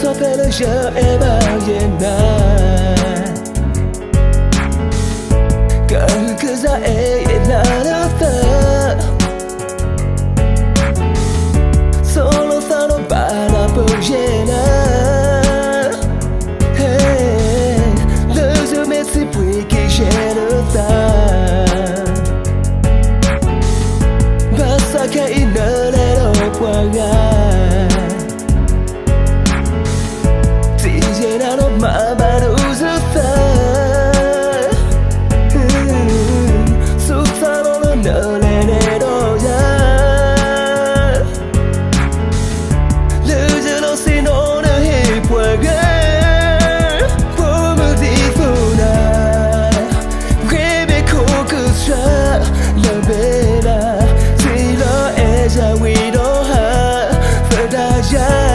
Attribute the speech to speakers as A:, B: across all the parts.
A: s'appelle Je et Mariana Gal그자에 나눴다 Solo stano 바라보잖아 Le je m'étais pris que j'ai le temps Basta che il nero guarda Tigerano mamma rusutta Suttano nelle neroia Le gelosi non è puaga Come di funa Grebe kokusha La bella Si lo è già guidoha Fadaja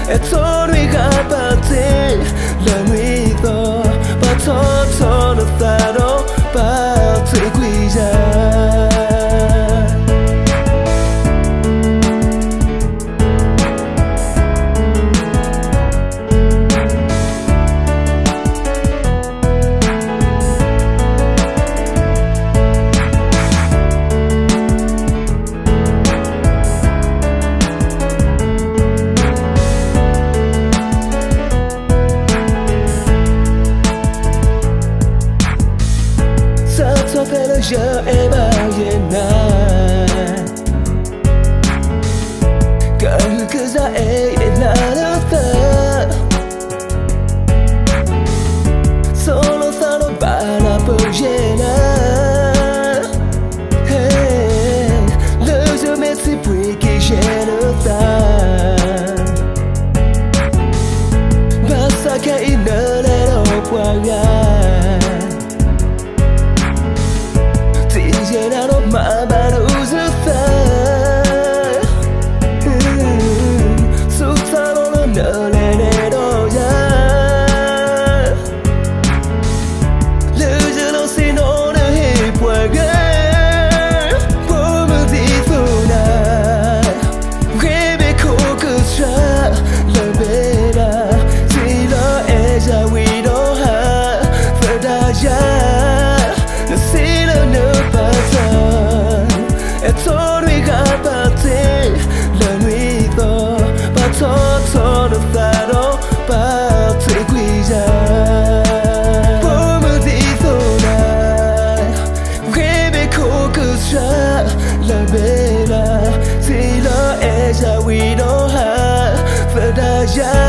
A: Et ton lui capate la nuit pas ton le faro pas te guida s'appelle Je et Mariana gal그자에 나눴다 Solo stano ballabo잖아 Le je m'étais pris que j'ai le temps Basta che il nero guarda Tigerano mamma rusutta Suttano nelle neroia Le gelosi non è puaga Come di funa Grebe kokusha La bella Si lo è già guidoha Fadaja Et ton lui capate la nuit pas ton le faro pas te guida Come di funa Grebe kokusha La bella Si lo è già guidoha Fadaja